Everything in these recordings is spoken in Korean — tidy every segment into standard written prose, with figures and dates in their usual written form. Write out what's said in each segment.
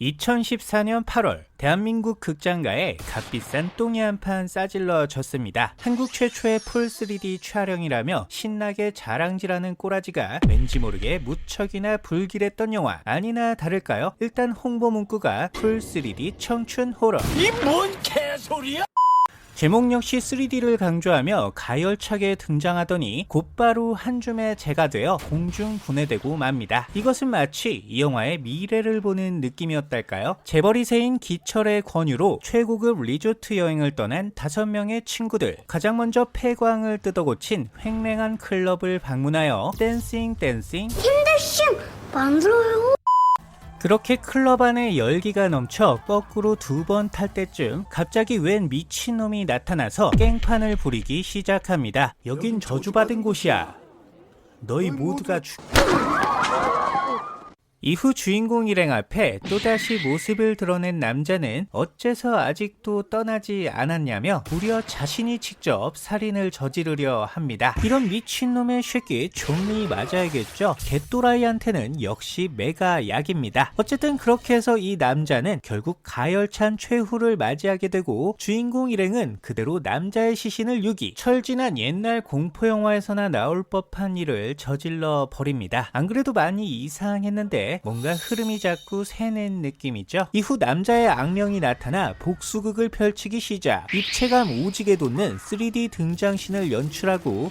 2014년 8월 대한민국 극장가에 값비싼 똥이 한 판 싸질러졌습니다. 한국 최초의 풀 3D 촬영이라며 신나게 자랑질하는 꼬라지가 왠지 모르게 무척이나 불길했던 영화 아니나 다를까요? 일단 홍보 문구가 풀 3D 청춘 호러. 이 뭔 개소리야? 제목 역시 3D를 강조하며 가열차게 등장하더니 곧바로 한 줌의 재가 되어 공중 분해되고 맙니다. 이것은 마치 이 영화의 미래를 보는 느낌이었달까요? 재벌이세인 기철의 권유로 최고급 리조트 여행을 떠난 5명의 친구들, 가장 먼저 폐광을 뜯어고친 횡랭한 클럽을 방문하여 댄싱 힘들심 만들어요. 그렇게 클럽 안에 열기가 넘쳐 거꾸로 2번 탈 때쯤 갑자기 웬 미친놈이 나타나서 깽판을 부리기 시작합니다. 여긴 저주받은 곳이야. 너희 모두가 이후 주인공 일행 앞에 또다시 모습을 드러낸 남자는 어째서 아직도 떠나지 않았냐며 무려 자신이 직접 살인을 저지르려 합니다. 이런 미친놈의 새끼 좀이 맞아야겠죠. 개또라이한테는 역시 메가 약입니다. 어쨌든 그렇게 해서 이 남자는 결국 가열찬 최후를 맞이하게 되고 주인공 일행은 그대로 남자의 시신을 유기, 철진한 옛날 공포영화에서나 나올 법한 일을 저질러 버립니다. 안 그래도 많이 이상했는데 뭔가 흐름이 자꾸 새는 느낌이죠. 이후 남자의 악령이 나타나 복수극을 펼치기 시작. 입체감 오지게 돋는 3D 등장신을 연출하고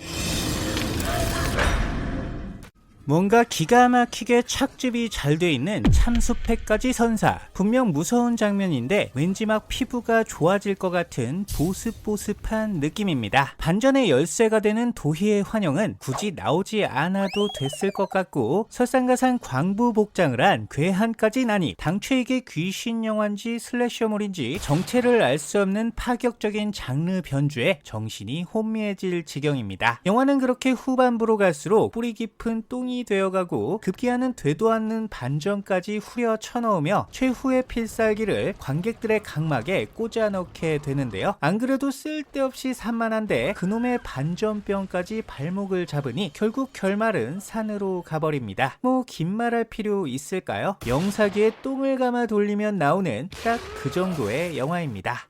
뭔가 기가 막히게 착즙이 잘 돼 있는 참수팩까지 선사. 분명 무서운 장면인데 왠지 막 피부가 좋아질 것 같은 보습보습한 느낌입니다. 반전의 열쇠가 되는 도희의 환영은 굳이 나오지 않아도 됐을 것 같고, 설상가상 광부 복장을 한 괴한까지 나니 당최 이게 귀신 영화인지 슬래셔물인지 정체를 알 수 없는 파격적인 장르 변주에 정신이 혼미해질 지경입니다. 영화는 그렇게 후반부로 갈수록 뿌리 깊은 똥이 되어가고 급기야는 되도 않는 반전까지 후려 쳐넣으며 최후의 필살기를 관객들의 각막에 꽂아 넣게 되는데요. 안 그래도 쓸데없이 산만한데 그놈의 반전병까지 발목을 잡으니 결국 결말은 산으로 가버립니다. 뭐 긴 말할 필요 있을까요? 영사기에 똥을 감아 돌리면 나오는 딱 그 정도의 영화입니다.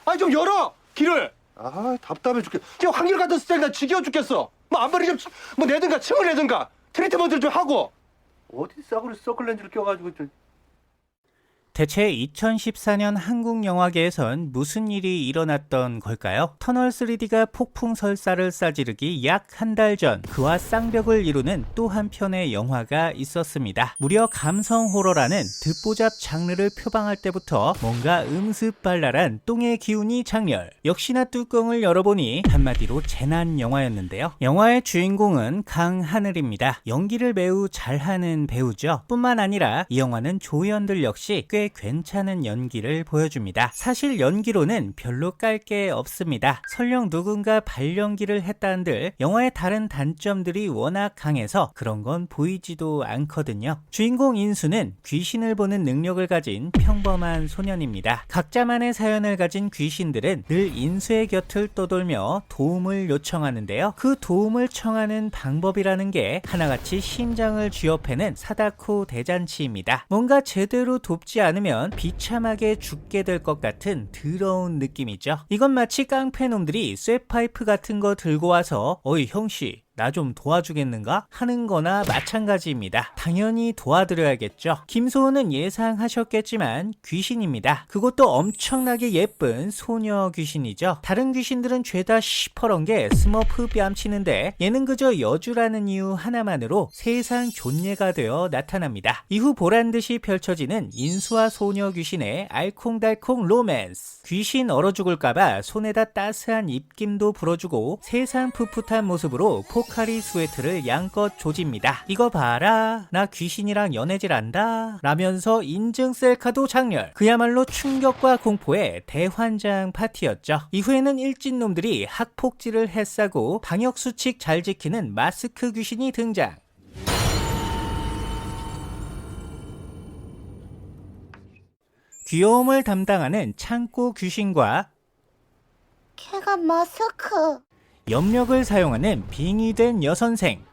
아니 좀 열어 길을. 아 답답해 죽겠. 지금 한길 같은 스타일 나 지겨워 죽겠어. 뭐 앞머리 좀 뭐 내든가 층을 내든가 트리트먼트를 좀 하고. 어디 싸구려 서클렌즈를 껴가지고 저. 대체 2014년 한국 영화계에선 무슨 일이 일어났던 걸까요? 터널 3D가 폭풍 설사를 싸지르기 약 한 달 전 그와 쌍벽을 이루는 또 한 편의 영화가 있었습니다. 무려 감성 호러라는 듣보잡 장르를 표방할 때부터 뭔가 음습발랄한 똥의 기운이 장렬. 역시나 뚜껑을 열어보니 한마디로 재난 영화였는데요. 영화의 주인공은 강하늘입니다. 연기를 매우 잘하는 배우죠. 뿐만 아니라 이 영화는 조연들 역시 꽤 괜찮은 연기를 보여줍니다. 사실 연기로는 별로 깔 게 없습니다. 설령 누군가 발연기를 했다는들 영화의 다른 단점들이 워낙 강해서 그런 건 보이지도 않거든요. 주인공 인수는 귀신을 보는 능력을 가진 평범한 소년입니다. 각자만의 사연을 가진 귀신들은 늘 인수의 곁을 떠돌며 도움을 요청하는데요. 그 도움을 청하는 방법이라는 게 하나같이 심장을 쥐어패는 사다코 대잔치입니다. 뭔가 제대로 돕지 않으면 비참하게 죽게 될 것 같은 더러운 느낌이죠. 이건 마치 깡패놈들이 쇠파이프 같은 거 들고 와서 어이 형씨 나 좀 도와주겠는가? 하는 거나 마찬가지입니다. 당연히 도와드려야겠죠. 김소은은 예상하셨겠지만 귀신입니다. 그것도 엄청나게 예쁜 소녀 귀신이죠. 다른 귀신들은 죄다 시퍼런게 스머프 뺨치는데 얘는 그저 여주라는 이유 하나만으로 세상 존예가 되어 나타납니다. 이후 보란듯이 펼쳐지는 인수와 소녀 귀신의 알콩달콩 로맨스. 귀신 얼어 죽을까봐 손에다 따스한 입김도 불어주고 세상 풋풋한 모습으로 포카리 스웨트를 양껏 조집니다. 이거 봐라 나 귀신이랑 연애질 한다 라면서 인증 셀카도 장렬. 그야말로 충격과 공포의 대환장 파티였죠. 이후에는 일진놈들이 학폭질을 해싸고 방역수칙 잘 지키는 마스크 귀신이 등장. 귀여움을 담당하는 창고 귀신과 걔가 마스크. 염력을 사용하는 빙의된 여선생.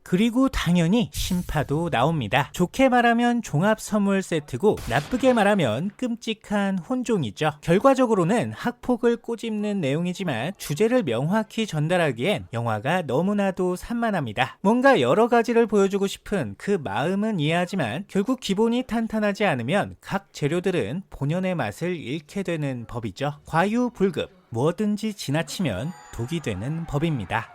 그리고 당연히 신파도 나옵니다. 좋게 말하면 종합 선물 세트고 나쁘게 말하면 끔찍한 혼종이죠. 결과적으로는 학폭을 꼬집는 내용이지만 주제를 명확히 전달하기엔 영화가 너무나도 산만합니다. 뭔가 여러 가지를 보여주고 싶은 그 마음은 이해하지만 결국 기본이 탄탄하지 않으면 각 재료들은 본연의 맛을 잃게 되는 법이죠. 과유불급, 뭐든지 지나치면 독이 되는 법입니다.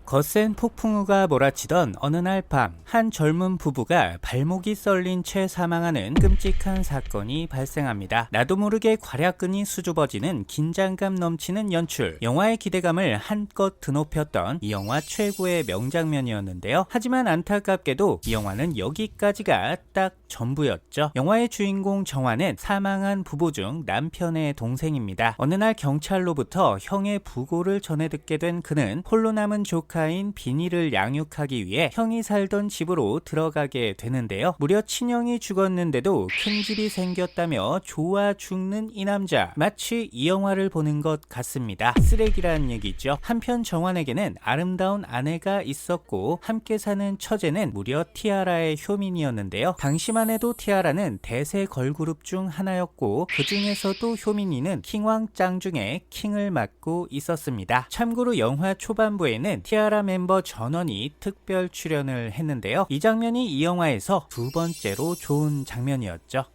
거센 폭풍우가 몰아치던 어느 날 밤, 한 젊은 부부가 발목이 썰린 채 사망하는 끔찍한 사건이 발생합니다. 나도 모르게 괄약근이 수줍어지는 긴장감 넘치는 연출, 영화의 기대감을 한껏 드높였던 이 영화 최고의 명장면이었는데요. 하지만 안타깝게도 이 영화는 여기까지가 딱 전부였죠. 영화의 주인공 정화는 사망한 부부 중 남편의 동생입니다. 어느 날 경찰로부터 형의 부고를 전해 듣게 된 그는 홀로 남은 조카인 비니를 양육하기 위해 형이 살던 집으로 들어가게 되는데요. 무려 친형이 죽었는데도 큰 집이 생겼다며 좋아 죽는 이 남자, 마치 이 영화를 보는 것 같습니다. 쓰레기란 얘기죠. 한편 정환에게는 아름다운 아내가 있었고 함께 사는 처제는 무려 티아라의 효민이었는데요. 당시만 해도 티아라는 대세 걸그룹 중 하나였고 그 중에서도 효민이는 킹왕 짱 중에 킹을 맡고 있었습니다. 참고로 영화 초반부에는 티아라 멤버 전원이 특별 출연을 했는데요. 이 장면이 이 영화에서 두 번째로 좋은 장면이었죠.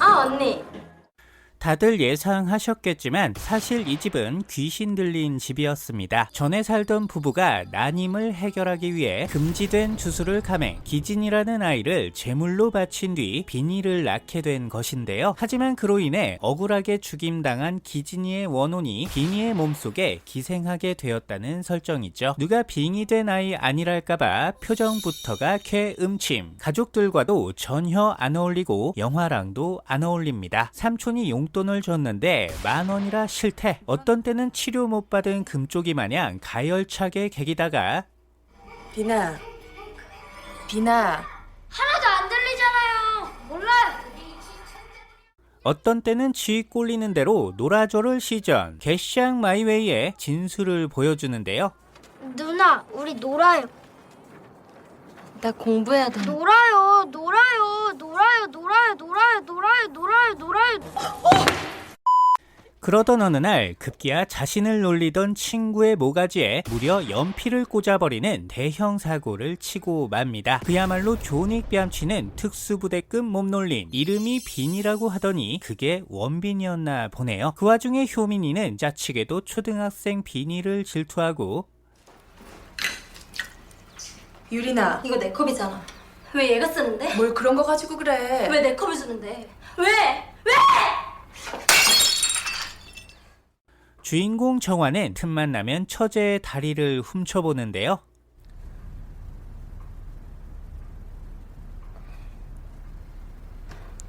언니. 다들 예상하셨겠지만 사실 이 집은 귀신 들린 집이었습니다. 전에 살던 부부가 난임을 해결하기 위해 금지된 주술을 감행, 기진이라는 아이를 제물로 바친 뒤 비니를 낳게 된 것인데요. 하지만 그로 인해 억울하게 죽임당한 기진이의 원혼이 비니의 몸속에 기생하게 되었다는 설정이죠. 누가 빙의된 아이 아니랄까봐 표정부터가 쾌음침. 가족들과도 전혀 안 어울리고 영화랑도 안 어울립니다. 삼촌이 용돈을 줬는데 10,000원이라 싫대. 어떤 때는 치료 못 받은 금쪽이 마냥 가열차게 개기다가 비나. 하나도 안 들리잖아요. 몰라요. 어떤 때는 쥐 꼴리는 대로 놀아줘를 시전, 개샹 마이웨이의 진수를 보여주는데요. 누나, 우리 놀아요. 나 공부해야 돼. 놀아요. 그러던 어느 날 급기야 자신을 놀리던 친구의 모가지에 무려 연필을 꽂아버리는 대형 사고를 치고 맙니다. 그야말로 존윅 뺨치는 특수부대급 몸놀림. 이름이 빈이라고 하더니 그게 원빈이었나 보네요. 그 와중에 효민이는 짜치게도 초등학생 빈이를 질투하고 유리나. 이거 내 컵이잖아. 왜 얘가 쓰는데? 뭘 그런 거 가지고 그래. 왜 내 컵을 쓰는데? 왜? 주인공 정화는 틈만 나면 처제의 다리를 훔쳐보는데요.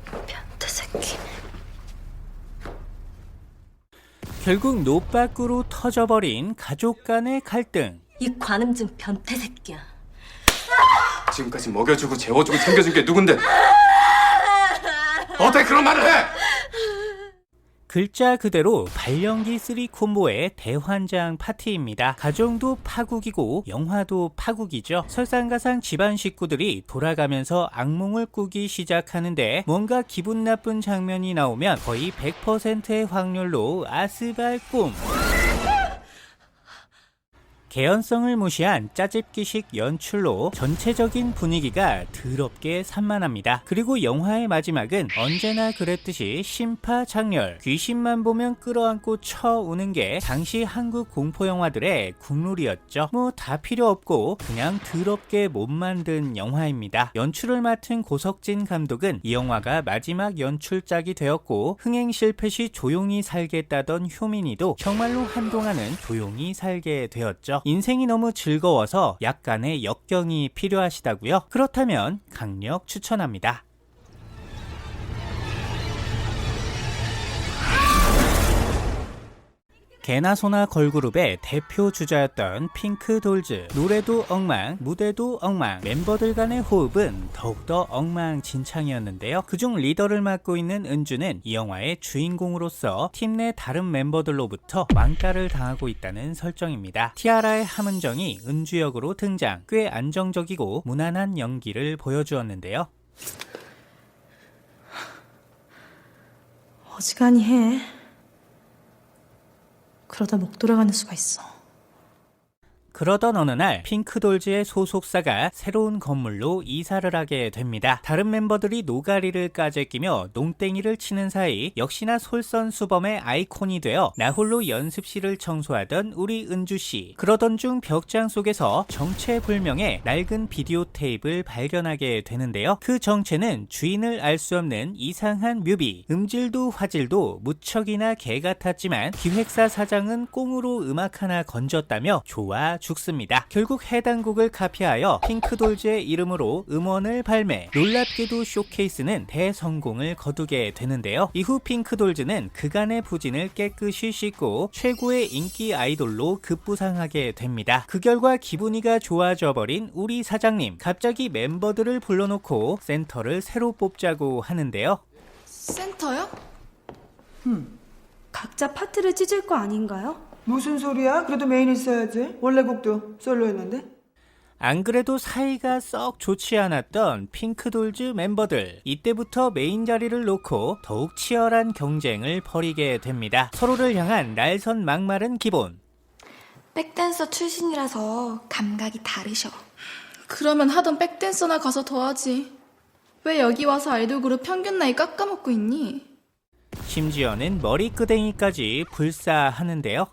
변태 새끼. 결국 노빠꾸로 터져버린 가족 간의 갈등. 이 관음증 변태 새끼야. 지금까지 먹여주고 재워주고 챙겨준 게 누군데? 어떻게 그런 말을 해? 글자 그대로 발연기 3 콤보의 대환장 파티입니다. 가정도 파국이고 영화도 파국이죠. 설상가상 집안 식구들이 돌아가면서 악몽을 꾸기 시작하는데 뭔가 기분 나쁜 장면이 나오면 거의 100%의 확률로 아스발 꿈. 개연성을 무시한 짜집기식 연출로 전체적인 분위기가 더럽게 산만합니다. 그리고 영화의 마지막은 언제나 그랬듯이 심파 장렬, 귀신만 보면 끌어안고 쳐우는 게 당시 한국 공포영화들의 국룰이었죠. 뭐 다 필요 없고 그냥 더럽게 못 만든 영화입니다. 연출을 맡은 고석진 감독은 이 영화가 마지막 연출작이 되었고 흥행 실패 시 조용히 살겠다던 효민이도 정말로 한동안은 조용히 살게 되었죠. 인생이 너무 즐거워서 약간의 역경이 필요하시다고요? 그렇다면 강력 추천합니다. 개나 소나 걸그룹의 대표 주자였던 핑크돌즈. 노래도 엉망, 무대도 엉망, 멤버들 간의 호흡은 더욱더 엉망진창이었는데요. 그중 리더를 맡고 있는 은주는 이 영화의 주인공으로서 팀 내 다른 멤버들로부터 왕따를 당하고 있다는 설정입니다. 티아라의 함은정이 은주 역으로 등장. 꽤 안정적이고 무난한 연기를 보여주었는데요. 어지간히 해. 그러다 목 돌아가는 수가 있어. 그러던 어느 날 핑크돌즈의 소속사가 새로운 건물로 이사를 하게 됩니다. 다른 멤버들이 노가리를 까재끼며 농땡이를 치는 사이 역시나 솔선수범의 아이콘이 되어 나홀로 연습실을 청소하던 우리 은주씨. 그러던 중 벽장 속에서 정체불명의 낡은 비디오 테이프를 발견하게 되는데요. 그 정체는 주인을 알 수 없는 이상한 뮤비. 음질도 화질도 무척이나 개같았지만 기획사 사장은 꽁으로 음악 하나 건졌다며 좋아 죽습니다. 결국 해당 곡을 카피하여 핑크돌즈의 이름으로 음원을 발매. 놀랍게도 쇼케이스는 대성공을 거두게 되는데요. 이후 핑크돌즈는 그간의 부진을 깨끗이 씻고 최고의 인기 아이돌로 급부상하게 됩니다. 그 결과 기분이가 좋아져 버린 우리 사장님. 갑자기 멤버들을 불러놓고 센터를 새로 뽑자고 하는데요. 센터요? 각자 파트를 찢을 거 아닌가요? 무슨 소리야? 그래도 메인 있어야지. 원래 곡도 솔로였는데. 안 그래도 사이가 썩 좋지 않았던 핑크돌즈 멤버들. 이때부터 메인 자리를 놓고 더욱 치열한 경쟁을 벌이게 됩니다. 서로를 향한 날선 막말은 기본. 백댄서 출신이라서 감각이 다르셔. 그러면 하던 백댄서나 가서 더 하지. 왜 여기 와서 아이돌 그룹 평균 나이 깎아먹고 있니? 심지어는 머리끄댕이까지 불사하는데요.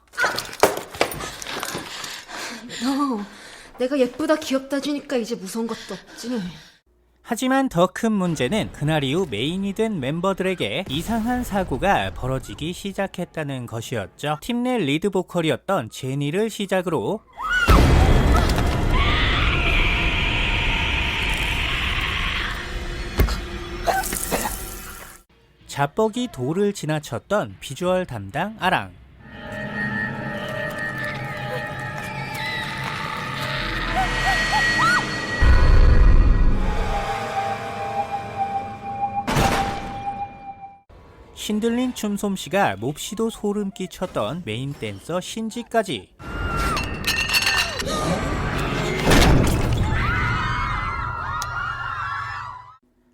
너 내가 예쁘다 귀엽다 주니까 이제 무서운 것도 없지. 하지만 더 큰 문제는 그날 이후 메인이 된 멤버들에게 이상한 사고가 벌어지기 시작했다는 것이었죠. 팀 내 리드 보컬이었던 제니를 시작으로 자뻑이 돌을 지나쳤던 비주얼 담당 아랑. 신들린 춤솜씨가 몹시도 소름 끼쳤던 메인 댄서 신지까지.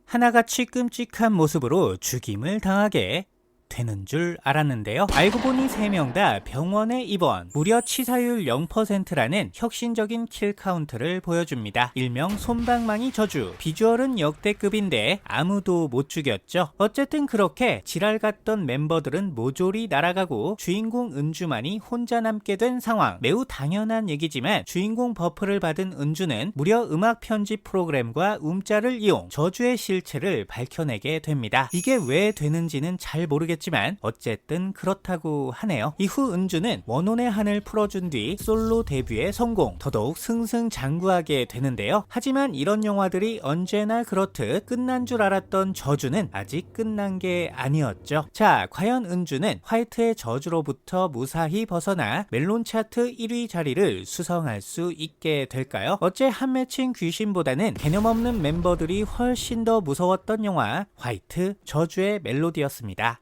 하나같이 끔찍한 모습으로 죽임을 당하게 되는 줄 알았는데요. 알고 보니 3명 다 병원에 입원. 무려 치사율 0%라는 혁신적인 킬 카운트를 보여줍니다. 일명 솜방망이 저주. 비주얼은 역대급인데 아무도 못 죽였죠. 어쨌든 그렇게 지랄 같던 멤버들은 모조리 날아가고 주인공 은주만이 혼자 남게 된 상황. 매우 당연한 얘기지만 주인공 버프를 받은 은주는 무려 음악 편집 프로그램과 움짤을 이용 저주의 실체를 밝혀내게 됩니다. 이게 왜 되는지는 잘 모르겠지만 어쨌든 그렇다고 하네요. 이후 은주는 원혼의 한을 풀어준 뒤 솔로 데뷔에 성공. 더더욱 승승장구하게 되는데요. 하지만 이런 영화들이 언제나 그렇듯 끝난 줄 알았던 저주는 아직 끝난 게 아니었죠. 자, 과연 은주는 화이트의 저주로부터 무사히 벗어나 멜론 차트 1위 자리를 수성할 수 있게 될까요? 어째 한 맺힌 귀신보다는 개념 없는 멤버들이 훨씬 더 무서웠던 영화 화이트 저주의 멜로디였습니다.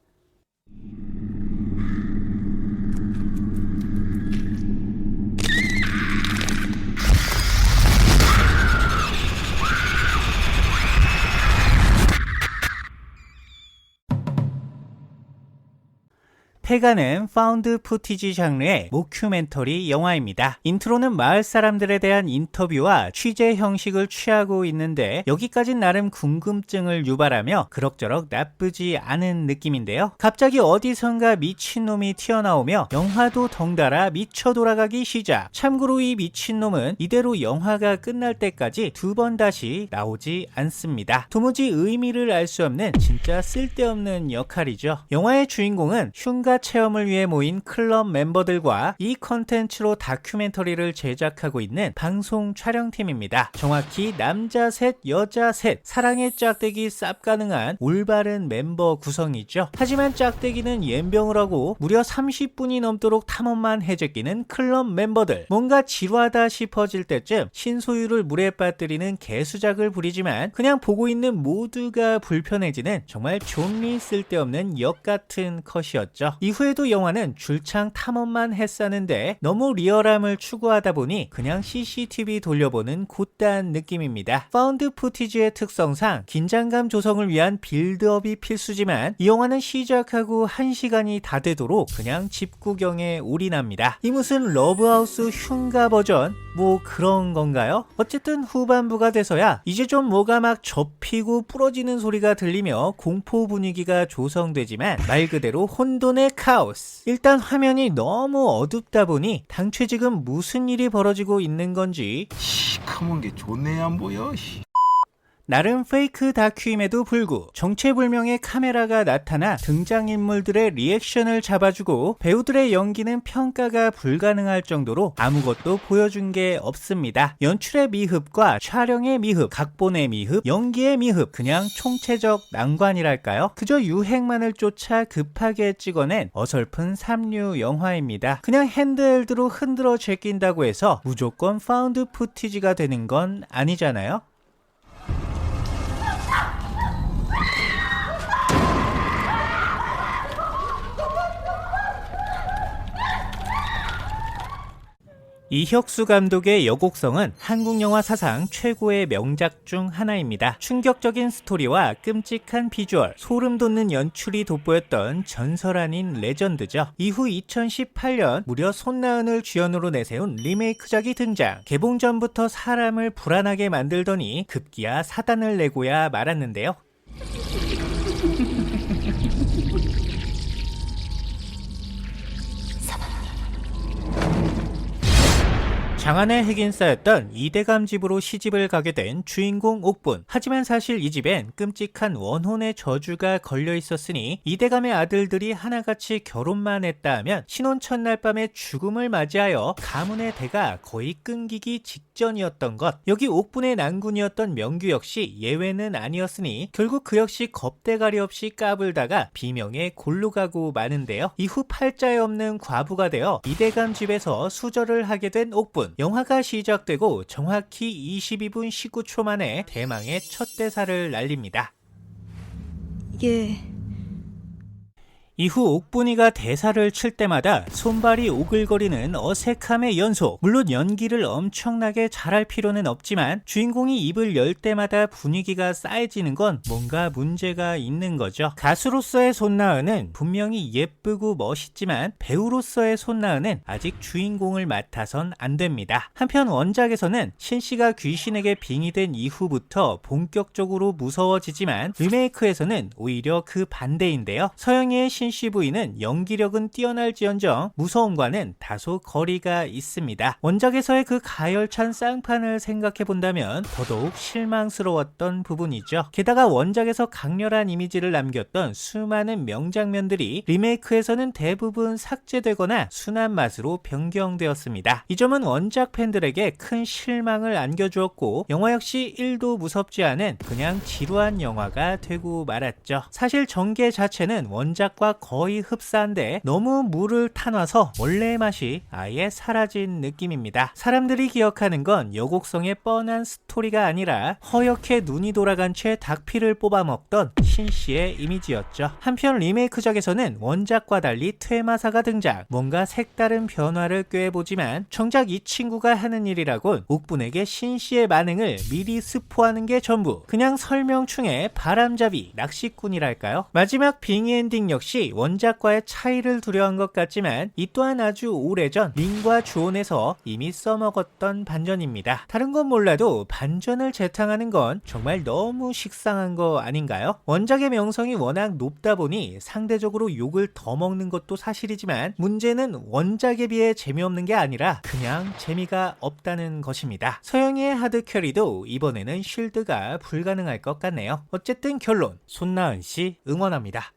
페가는 파운드 푸티지 장르의 모큐멘터리 영화입니다. 인트로는 마을 사람들에 대한 인터뷰와 취재 형식을 취하고 있는데 여기까진 나름 궁금증을 유발하며 그럭저럭 나쁘지 않은 느낌인데요. 갑자기 어디선가 미친놈이 튀어나오며 영화도 덩달아 미쳐 돌아가기 시작. 참고로 이 미친놈은 이대로 영화가 끝날 때까지 2번 다시 나오지 않습니다. 도무지 의미를 알 수 없는 진짜 쓸데없는 역할이죠. 영화의 주인공은 흉가 체험을 위해 모인 클럽 멤버들과 이 컨텐츠로 다큐멘터리를 제작하고 있는 방송 촬영팀입니다. 정확히 남자 셋, 여자 셋, 사랑의 짝대기 쌉 가능한 올바른 멤버 구성이죠. 하지만 짝대기는 옌병을 하고 무려 30분이 넘도록 탐험만 해제끼는 클럽 멤버들. 뭔가 지루하다 싶어질 때쯤 신소유를 물에 빠뜨리는 개수작을 부리지만 그냥 보고 있는 모두가 불편해지는 정말 존리 쓸데없는 역 같은 컷이었죠. 이후에도 영화는 줄창 탐험만 했었는데 너무 리얼함을 추구하다 보니 그냥 CCTV 돌려보는 곧단 느낌입니다. 파운드 푸티지의 특성상 긴장감 조성을 위한 빌드업이 필수지만 이 영화는 시작하고 1시간이 다 되도록 그냥 집 구경에 올인합니다. 이 무슨 러브하우스 흉가 버전? 뭐 그런 건가요? 어쨌든 후반부가 돼서야 이제 좀 뭐가 막 접히고 부러지는 소리가 들리며 공포 분위기가 조성되지만 말 그대로 혼돈의 카오스. 일단 화면이 너무 어둡다 보니 당최 지금 무슨 일이 벌어지고 있는 건지 시커먼 게 좋네 안 보여. 나름 페이크 다큐임에도 불구 정체불명의 카메라가 나타나 등장인물들의 리액션을 잡아주고 배우들의 연기는 평가가 불가능할 정도로 아무것도 보여준 게 없습니다. 연출의 미흡과 촬영의 미흡, 각본의 미흡, 연기의 미흡, 그냥 총체적 난관이랄까요? 그저 유행만을 쫓아 급하게 찍어낸 어설픈 삼류 영화입니다. 그냥 핸드헬드로 흔들어 제낀다고 해서 무조건 파운드 푸티지가 되는 건 아니잖아요? 이혁수 감독의 여곡성은 한국 영화 사상 최고의 명작 중 하나입니다. 충격적인 스토리와 끔찍한 비주얼, 소름 돋는 연출이 돋보였던 전설 아닌 레전드죠. 이후 2018년 무려 손나은을 주연으로 내세운 리메이크작이 등장. 개봉 전부터 사람을 불안하게 만들더니 급기야 사단을 내고야 말았는데요. 장안의 핵인싸였던 이대감 집으로 시집을 가게 된 주인공 옥분. 하지만 사실 이 집엔 끔찍한 원혼의 저주가 걸려 있었으니 이대감의 아들들이 하나같이 결혼만 했다 하면 신혼 첫날 밤에 죽음을 맞이하여 가문의 대가 거의 끊기기 직전이었던 것. 여기 옥분의 난군이었던 명규 역시 예외는 아니었으니 결국 그 역시 겁대가리 없이 까불다가 비명에 골로 가고 마는데요. 이후 팔자에 없는 과부가 되어 이대감 집에서 수절을 하게 된 옥분. 영화가 시작되고 정확히 22분 19초 만에 대망의 첫 대사를 날립니다. 이후 옥분이가 대사를 칠 때마다 손발이 오글거리는 어색함의 연속. 물론 연기를 엄청나게 잘할 필요는 없지만 주인공이 입을 열 때마다 분위기가 싸해지는 건 뭔가 문제가 있는 거죠. 가수로서의 손나은은 분명히 예쁘고 멋있지만 배우로서의 손나은은 아직 주인공을 맡아선 안 됩니다. 한편 원작에서는 신씨가 귀신에게 빙의된 이후부터 본격적으로 무서워지지만 리메이크에서는 오히려 그 반대인데요. 서영이의 신씨 부인은 연기력은 뛰어날지언정 무서움과는 다소 거리가 있습니다. 원작에서의 그 가열찬 쌍판을 생각해본다면 더더욱 실망스러웠던 부분이죠. 게다가 원작에서 강렬한 이미지를 남겼던 수많은 명장면들이 리메이크에서는 대부분 삭제되거나 순한 맛으로 변경되었습니다. 이 점은 원작 팬들에게 큰 실망을 안겨주었고 영화 역시 1도 무섭지 않은 그냥 지루한 영화가 되고 말았죠. 사실 전개 자체는 원작과 거의 흡사한데 너무 물을 타놔서 원래의 맛이 아예 사라진 느낌입니다. 사람들이 기억하는 건 여곡성의 뻔한 스토리가 아니라 허옇게 눈이 돌아간 채 닭피를 뽑아먹던 신씨의 이미지였죠. 한편 리메이크작에서는 원작과 달리 퇴마사가 등장. 뭔가 색다른 변화를 꾀해보지만 정작 이 친구가 하는 일이라곤 옥분에게 신씨의 반응을 미리 스포하는 게 전부. 그냥 설명충의 바람잡이 낚시꾼이랄까요? 마지막 빙의 엔딩 역시 원작과의 차이를 두려워한 것 같지만 이 또한 아주 오래전 링과 주온에서 이미 써먹었던 반전입니다. 다른 건 몰라도 반전을 재탕하는 건 정말 너무 식상한 거 아닌가요? 원작의 명성이 워낙 높다 보니 상대적으로 욕을 더 먹는 것도 사실이지만 문제는 원작에 비해 재미없는 게 아니라 그냥 재미가 없다는 것입니다. 서영이의 하드캐리도 이번에는 쉴드가 불가능할 것 같네요. 어쨌든 결론, 손나은씨 응원합니다.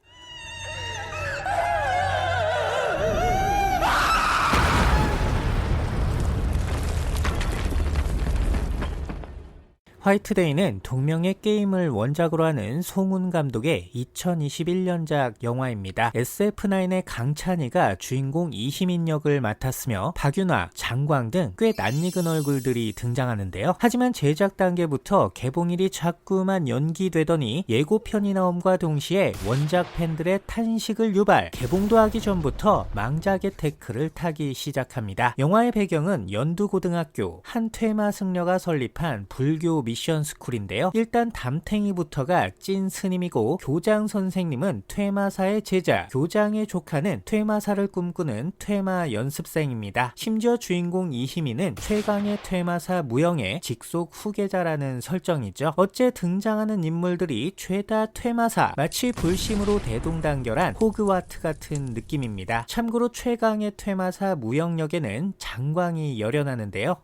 화이트데이는 동명의 게임을 원작으로 하는 송훈 감독의 2021년작 영화입니다. SF9의 강찬이가 주인공 이시민 역을 맡았으며 박윤화, 장광 등 꽤 낯익은 얼굴들이 등장하는데요. 하지만 제작 단계부터 개봉일이 자꾸만 연기되더니 예고편이 나옴과 동시에 원작 팬들의 탄식을 유발, 개봉도 하기 전부터 망작의 태클을 타기 시작합니다. 영화의 배경은 연두고등학교, 한 퇴마 승려가 설립한 불교 미션 스쿨인데요. 일단 담탱이부터가 찐 스님이고 교장 선생님은 퇴마사의 제자, 교장의 조카는 퇴마사를 꿈꾸는 퇴마 연습생입니다. 심지어 주인공 이희미는 최강의 퇴마사 무영의 직속 후계자라는 설정이죠. 어째 등장하는 인물들이 죄다 퇴마사, 마치 불심으로 대동단결한 호그와트 같은 느낌입니다. 참고로 최강의 퇴마사 무영 역에는 장광이 열연하는데요.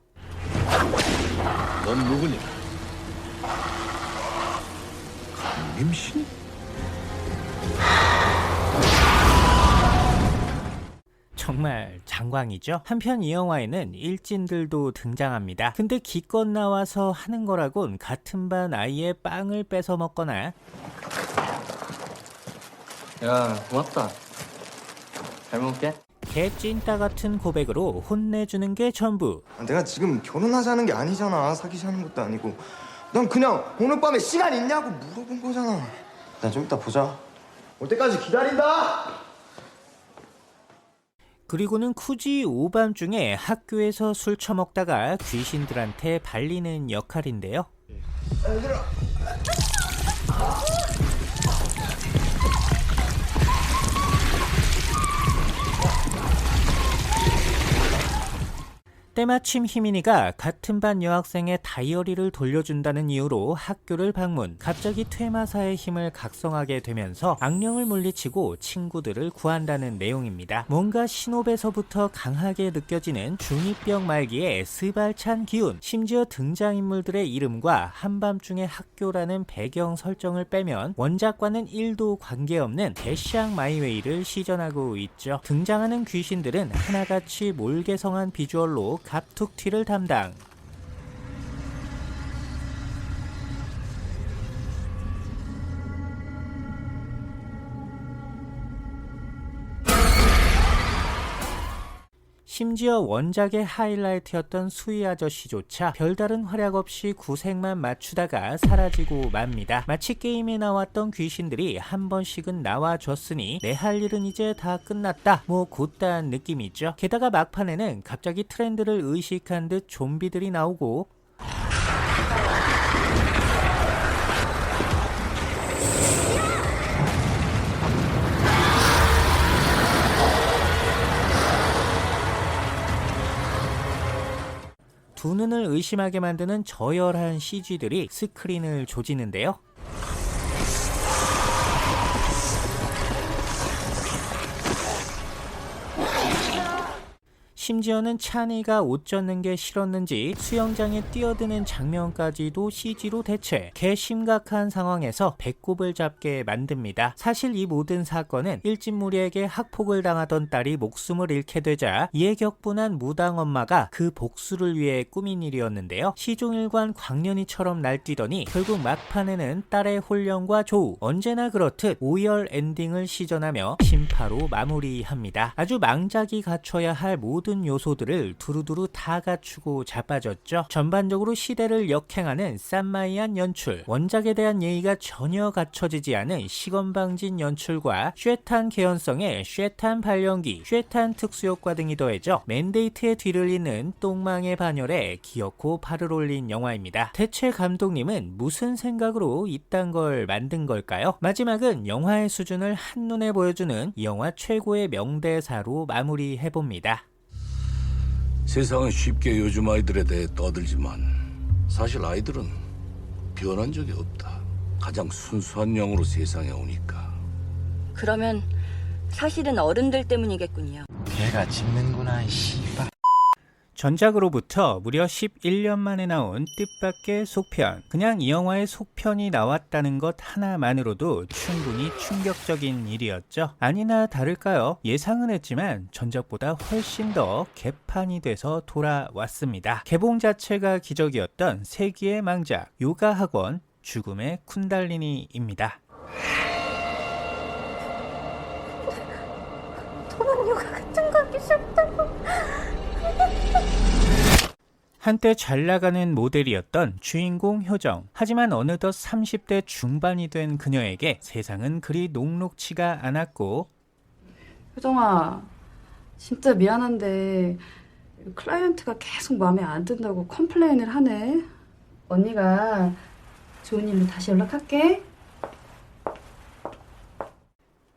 넌 누구니? 강림신? 정말 장광이죠. 한편 이 영화에는 일진들도 등장합니다. 근데 기껏 나와서 하는 거라곤 같은 반 아이의 빵을 뺏어 먹거나 야, 고맙다. 잘 먹을게. 개찐따 같은 고백으로 혼내주는 게 전부. 내가 지금 결혼하자는 게 아니잖아. 사귀자는 것도 아니고. 난 그냥 오늘 밤에 시간 있냐고 물어본 거잖아. 난 좀 이따 보자. 올 때까지 기다린다. 그리고는 굳이 오밤중에 학교에서 술 처먹다가 귀신들한테 발리는 역할인데요. 때마침 희민이가 같은 반 여학생의 다이어리를 돌려준다는 이유로 학교를 방문, 갑자기 퇴마사의 힘을 각성하게 되면서 악령을 물리치고 친구들을 구한다는 내용입니다. 뭔가 신호에서부터 강하게 느껴지는 중2병 말기의 스발찬 기운, 심지어 등장인물들의 이름과 한밤중의 학교라는 배경 설정을 빼면 원작과는 1도 관계없는 대샹 마이웨이를 시전하고 있죠. 등장하는 귀신들은 하나같이 몰개성한 비주얼로 갑툭튀를 담당. 심지어 원작의 하이라이트였던 수희 아저씨조차 별다른 활약 없이 구색만 맞추다가 사라지고 맙니다. 마치 게임에 나왔던 귀신들이 한 번씩은 나와줬으니 내 할 일은 이제 다 끝났다, 뭐 곧다한 느낌이죠. 게다가 막판에는 갑자기 트렌드를 의식한 듯 좀비들이 나오고 두 눈을 의심하게 만드는 저열한 CG들이 스크린을 조지는데요. 심지어는 찬이가 옷 젖는 게 싫었는지 수영장에 뛰어드는 장면까지도 CG로 대체. 개심각한 상황에서 배꼽을 잡게 만듭니다. 사실 이 모든 사건은 일진무리에게 학폭을 당하던 딸이 목숨을 잃게 되자 이에 격분한 무당 엄마가 그 복수를 위해 꾸민 일이었는데요. 시종일관 광년이처럼 날뛰더니 결국 막판에는 딸의 혼령과 조우, 언제나 그렇듯 오열 엔딩을 시전하며 심파로 마무리합니다. 아주 망작이 갖춰야 할 모든 요소들을 두루두루 다 갖추고 자빠졌죠. 전반적으로 시대를 역행하는 쌈마이한 연출, 원작에 대한 예의가 전혀 갖춰지지 않은 시건방진 연출과 쉐탄 개연성의 쉐탄 발연기, 쉐탄 특수효과 등이 더해져 맨데이트의 뒤를 잇는 똥망의 반열에 기어코 발을 올린 영화입니다. 대체 감독님은 무슨 생각으로 이딴 걸 만든 걸까요? 마지막은 영화의 수준을 한눈에 보여주는 이 영화 최고의 명대사로 마무리해봅니다. 세상은 쉽게 요즘 아이들에 대해 떠들지만 사실 아이들은 변한 적이 없다. 가장 순수한 영으로 세상에 오니까. 그러면 사실은 어른들 때문이겠군요. 걔가 짖는구나, 이 씨발. 전작으로부터 무려 11년 만에 나온 뜻밖의 속편. 그냥 이 영화의 속편이 나왔다는 것 하나만으로도 충분히 충격적인 일이었죠. 아니나 다를까요? 예상은 했지만 전작보다 훨씬 더 개판이 돼서 돌아왔습니다. 개봉 자체가 기적이었던 세기의 망작 요가 학원 죽음의 쿤달리니입니다. 저런 요가 같은 거 하기 싫다고. 한때 잘 나가는 모델이었던 주인공 효정. 하지만 어느덧 30대 중반이 된 그녀에게 세상은 그리 녹록치가 않았고, 효정아, 진짜 미안한데 클라이언트가 계속 마음에 안 든다고 컴플레인을 하네. 언니가 좋은 일로 다시 연락할게.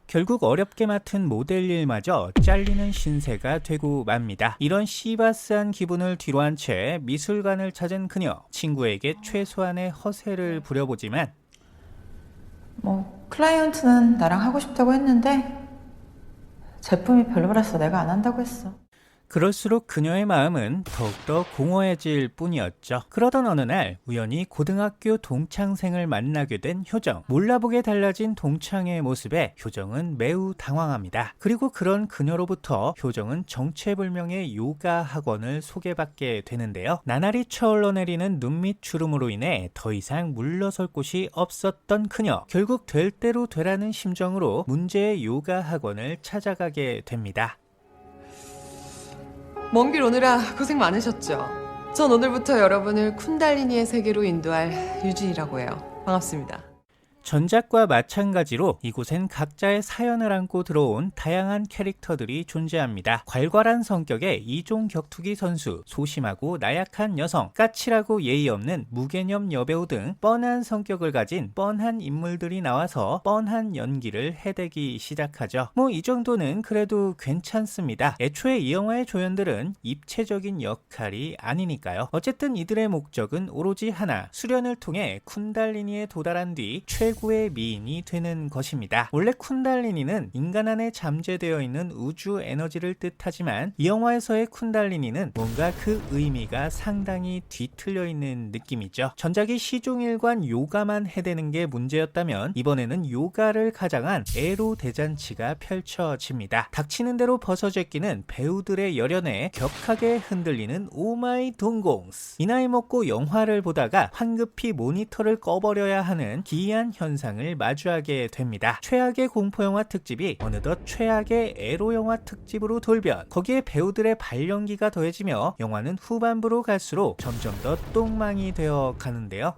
결국 어렵게 맡은 모델 일마저 잘리는 신세가 되고 맙니다. 이런 시바스한 기분을 뒤로한 채 미술관을 찾은 그녀. 친구에게 최소한의 허세를 부려보지만 클라이언트는 나랑 하고 싶다고 했는데 제품이 별로라서 내가 안 한다고 했어. 그럴수록 그녀의 마음은 더욱더 공허해질 뿐이었죠. 그러던 어느 날 우연히 고등학교 동창생을 만나게 된 효정. 몰라보게 달라진 동창의 모습에 효정은 매우 당황합니다. 그리고 그런 그녀로부터 효정은 정체불명의 요가 학원을 소개받게 되는데요. 나날이 차올러내리는 눈밑 주름으로 인해 더 이상 물러설 곳이 없었던 그녀. 결국 될 대로 되라는 심정으로 문제의 요가 학원을 찾아가게 됩니다. 먼 길 오느라 고생 많으셨죠? 전 오늘부터 여러분을 쿤달리니의 세계로 인도할 유진이라고 해요. 반갑습니다. 전작과 마찬가지로 이곳엔 각자의 사연을 안고 들어온 다양한 캐릭터들이 존재합니다. 괄괄한 성격의 이종 격투기 선수, 소심하고 나약한 여성, 까칠하고 예의 없는 무개념 여배우 등 뻔한 성격을 가진 뻔한 인물들이 나와서 뻔한 연기를 해대기 시작하죠. 이 정도는 그래도 괜찮습니다. 애초에 이 영화의 조연들은 입체적인 역할이 아니니까요. 어쨌든 이들의 목적은 오로지 하나, 수련을 통해 쿤달리니에 도달한 뒤 최고의 미인이 되는 것입니다. 원래 쿤달리니는 인간 안에 잠재되어 있는 우주 에너지를 뜻하지만 이 영화에서의 쿤달리니는 뭔가 그 의미가 상당히 뒤틀려 있는 느낌이죠. 전작이 시종일관 요가만 해대는 게 문제였다면 이번에는 요가를 가장한 에로 대잔치가 펼쳐집니다. 닥치는 대로 벗어제끼는 배우들의 열연에 격하게 흔들리는 오마이 동공스. 이 나이 먹고 영화를 보다가 황급히 모니터를 꺼버려야 하는 기이한 현상을 마주하게 됩니다. 최악의 공포영화 특집이 어느덧 최악의 에로영화 특집으로 돌변. 거기에 배우들의 발연기가 더해지며 영화는 후반부로 갈수록 점점 더 똥망이 되어 가는데요.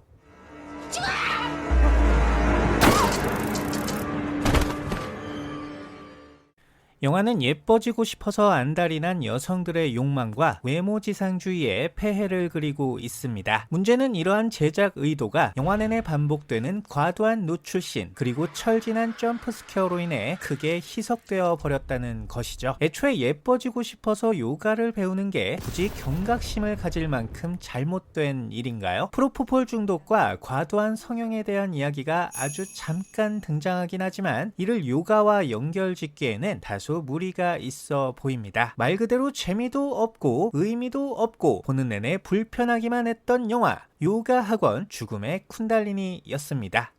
영화는 예뻐지고 싶어서 안달이 난 여성들의 욕망과 외모지상주의의 폐해를 그리고 있습니다. 문제는 이러한 제작 의도가 영화 내내 반복되는 과도한 노출씬 그리고 철진한 점프 스퀘어로 인해 크게 희석되어 버렸다는 것이죠. 애초에 예뻐지고 싶어서 요가를 배우는 게 굳이 경각심을 가질 만큼 잘못된 일인가요? 프로포폴 중독과 과도한 성형에 대한 이야기가 아주 잠깐 등장하긴 하지만 이를 요가와 연결짓기에는 다소 무리가 있어 보입니다. 말 그대로 재미도 없고 의미도 없고 보는 내내 불편하기만 했던 영화 요가 학원 죽음의 쿤달리니였습니다.